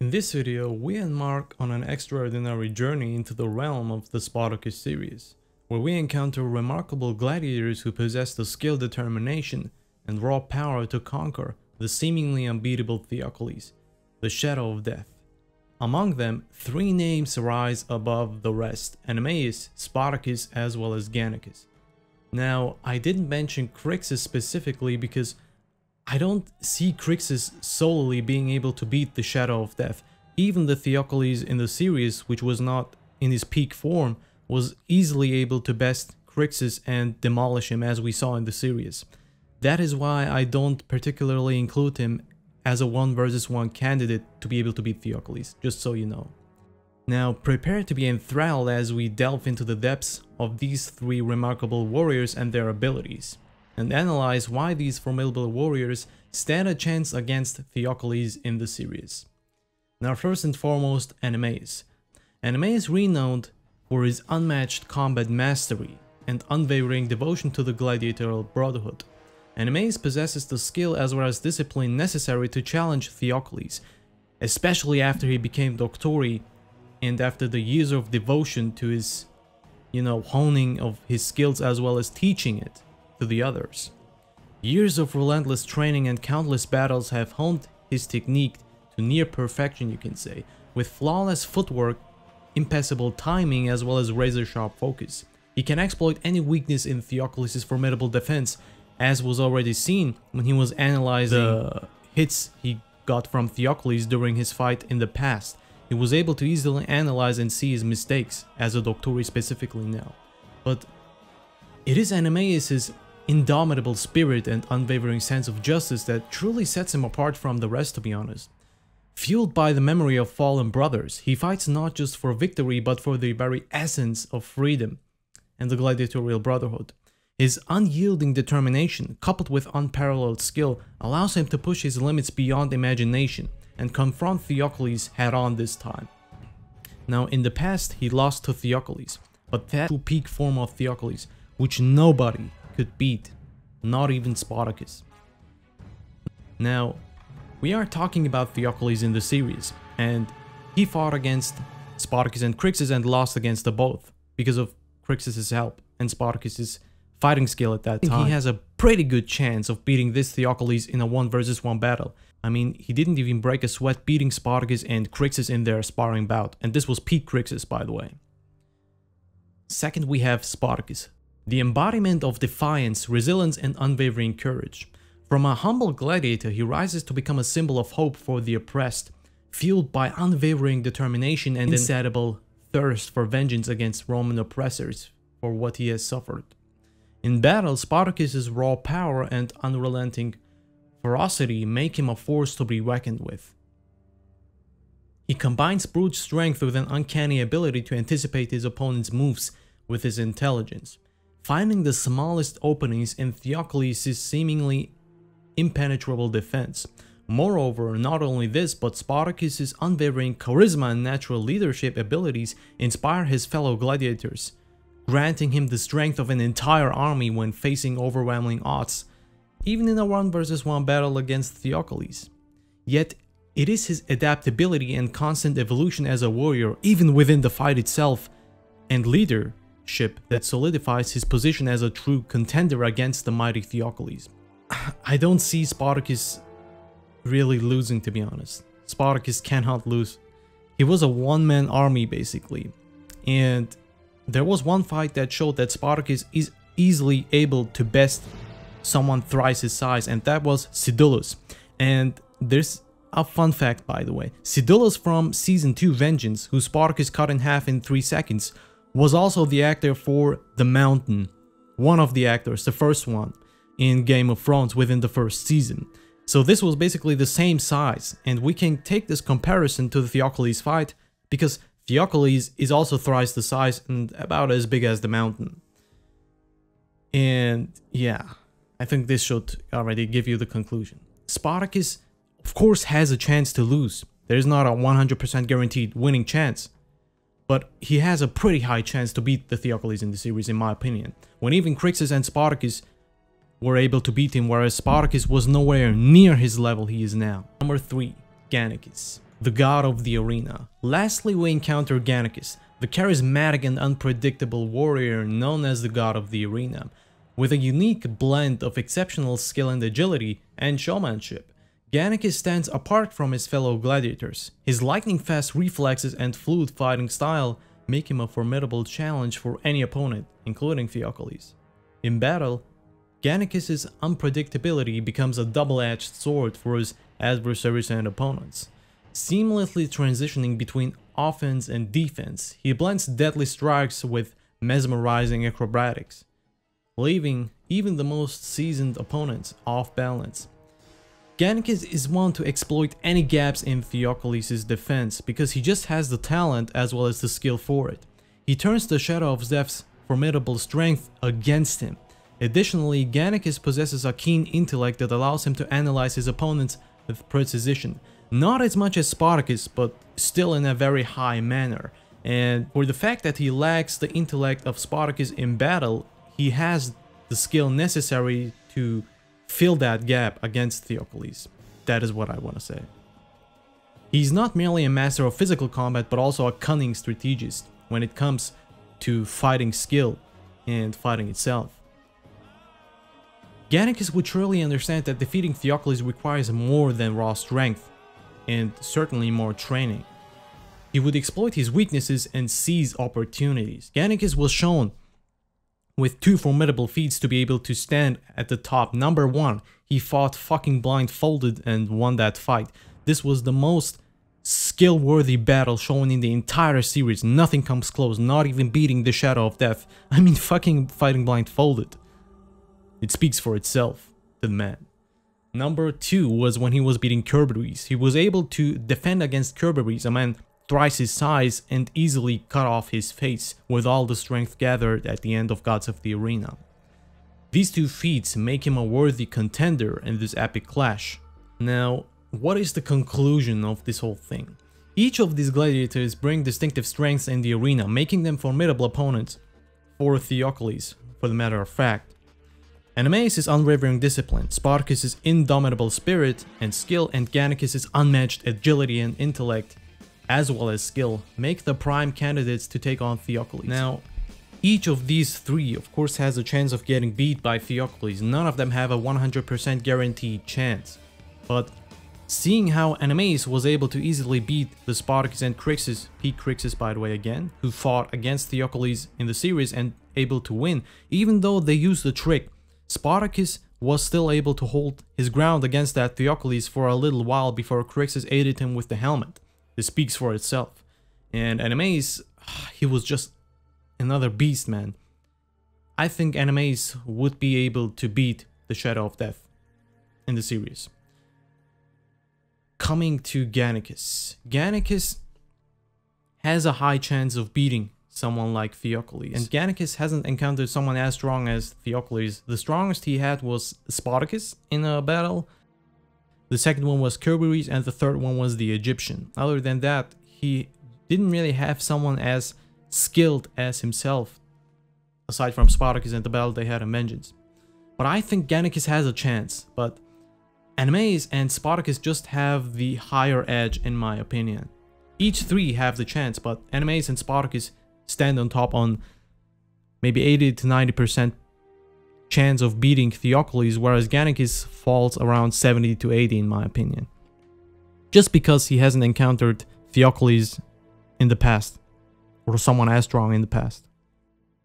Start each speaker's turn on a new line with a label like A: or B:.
A: In this video, we embark on an extraordinary journey into the realm of the Spartacus series, where we encounter remarkable gladiators who possess the skill, determination, and raw power to conquer the seemingly unbeatable Theokoles, the shadow of death. Among them, three names rise above the rest: Animeus, Spartacus, as well as Gannicus. Now, I didn't mention Crixus specifically because I don't see Crixus solely being able to beat the Shadow of Death. Even the Theokoles in the series, which was not in his peak form, was easily able to best Crixus and demolish him, as we saw in the series. That is why I don't particularly include him as a 1 versus 1 candidate to be able to beat Theokoles, just so you know. Now, prepare to be enthralled as we delve into the depths of these three remarkable warriors and their abilities, and analyze why these formidable warriors stand a chance against Theokoles in the series. Now, first and foremost, Animeus. Animeus is renowned for his unmatched combat mastery and unwavering devotion to the gladiatorial brotherhood. Animeus possesses the skill as well as discipline necessary to challenge Theokoles, especially after he became Doctori and after the years of devotion to his, honing of his skills as well as teaching it to the others. Years of relentless training and countless battles have honed his technique to near perfection, you can say, with flawless footwork, impassable timing, as well as razor-sharp focus. He can exploit any weakness in Theokoles' formidable defense, as was already seen when he was analyzing the hits he got from Theokoles during his fight in the past. He was able to easily analyze and see his mistakes, as a Doctori specifically now. But it is Animeus' indomitable spirit and unwavering sense of justice that truly sets him apart from the rest, to be honest. Fueled by the memory of fallen brothers, he fights not just for victory but for the very essence of freedom and the gladiatorial brotherhood. His unyielding determination, coupled with unparalleled skill, allows him to push his limits beyond imagination and confront Theokoles head-on this time. Now, in the past, he lost to Theokoles, but that true peak form of Theokoles, which nobody could beat, not even Spartacus. Now, we are talking about Theokoles in the series, and he fought against Spartacus and Crixus and lost against the both because of Crixus' help and Spartacus' fighting skill at that time. He has a pretty good chance of beating this Theokoles in a 1 versus 1 battle. I mean, he didn't even break a sweat beating Spartacus and Crixus in their sparring bout, and this was peak Crixus, by the way. Second, we have Spartacus, the embodiment of defiance, resilience, and unwavering courage. From a humble gladiator, he rises to become a symbol of hope for the oppressed, fueled by unwavering determination and insatiable thirst for vengeance against Roman oppressors for what he has suffered. In battle, Spartacus' raw power and unrelenting ferocity make him a force to be reckoned with. He combines brute strength with an uncanny ability to anticipate his opponent's moves with his intelligence, finding the smallest openings in Theokoles' seemingly impenetrable defense. Moreover, not only this, but Spartacus' unwavering charisma and natural leadership abilities inspire his fellow gladiators, granting him the strength of an entire army when facing overwhelming odds, even in a 1 versus 1 battle against Theokoles. Yet, it is his adaptability and constant evolution as a warrior, even within the fight itself, and leadership that solidifies his position as a true contender against the mighty Theokoles. I don't see Spartacus really losing, to be honest. Spartacus cannot lose. He was a one-man army, basically, and there was one fight that showed that Spartacus is easily able to best someone thrice his size, and that was Sidulus. And there's a fun fact, by the way. Sidulus from Season 2 Vengeance, who Spartacus cut in half in 3 seconds, was also the actor for The Mountain. One of the actors, the first one, in Game of Thrones within the first season. So this was basically the same size, and we can take this comparison to the Theokoles fight, because Theokoles is also thrice the size and about as big as The Mountain. And yeah, I think this should already give you the conclusion. Spartacus, of course, has a chance to lose. There's not a 100% guaranteed winning chance, but he has a pretty high chance to beat the Theokoles in the series, in my opinion, when even Crixus and Spartacus were able to beat him, whereas Spartacus was nowhere near his level he is now. Number 3, Gannicus. the god of the arena. Lastly, we encounter Gannicus, the charismatic and unpredictable warrior known as the god of the arena, with a unique blend of exceptional skill and agility and showmanship. Gannicus stands apart from his fellow gladiators. His lightning-fast reflexes and fluid fighting style make him a formidable challenge for any opponent, including Theokoles. In battle, Gannicus' unpredictability becomes a double-edged sword for his adversaries and opponents. Seamlessly transitioning between offense and defense, he blends deadly strikes with mesmerizing acrobatics, leaving even the most seasoned opponents off balance. Gannicus is one to exploit any gaps in Theokoles' defense because he just has the talent as well as the skill for it. He turns the Shadow of Death's formidable strength against him. Additionally, Gannicus possesses a keen intellect that allows him to analyze his opponents with precision. Not as much as Spartacus, but still in a very high manner. And for the fact that he lacks the intellect of Spartacus in battle, he has the skill necessary to fill that gap against Theokoles. That is what I want to say. He's not merely a master of physical combat, but also a cunning strategist when it comes to fighting skill and fighting itself. Gannicus would surely understand that defeating Theokoles requires more than raw strength, and certainly more training. He would exploit his weaknesses and seize opportunities. Gannicus was shown with two formidable feats to be able to stand at the top. Number one, he fought fucking blindfolded and won that fight. This was the most skill-worthy battle shown in the entire series. Nothing comes close, not even beating the Shadow of Death. I mean, fucking fighting blindfolded. It speaks for itself to the man. Number two was when he was beating Kerberos. He was able to defend against Kerberos, a man thrice his size, and easily cut off his face with all the strength gathered at the end of Gods of the Arena. These two feats make him a worthy contender in this epic clash. Now, what is the conclusion of this whole thing? Each of these gladiators bring distinctive strengths in the arena, making them formidable opponents for Theokoles, for the matter of fact. Animeus' unwavering discipline, Spartacus' indomitable spirit and skill, and Gannicus' unmatched agility and intellect, as well as skill, make the prime candidates to take on Theokoles. Now, each of these three, of course, has a chance of getting beat by Theokoles. None of them have a 100% guaranteed chance. But seeing how Animeus was able to easily beat the Spartacus and Crixus, Pete Crixus by the way again, who fought against Theokoles in the series and able to win, even though they used the trick, Spartacus was still able to hold his ground against that Theokoles for a little while before Crixus aided him with the helmet. This speaks for itself. And Animeus, he was just another beast, man. I think Animeus would be able to beat the Shadow of Death in the series. Coming to Gannicus. Gannicus has a high chance of beating someone like Theokoles. And Gannicus hasn't encountered someone as strong as Theokoles. The strongest he had was Spartacus in a battle. The second one was Kerberos, and the third one was the Egyptian. Other than that, he didn't really have someone as skilled as himself, aside from Spartacus and the battle they had in Vengeance. But I think Gannicus has a chance, but Animeus and Spartacus just have the higher edge in my opinion. Each three have the chance, but Animeus and Spartacus stand on top on maybe 80 to 90% chance of beating Theokoles, whereas Gannicus falls around 70 to 80 in my opinion. Just because he hasn't encountered Theokoles in the past, or someone as strong in the past.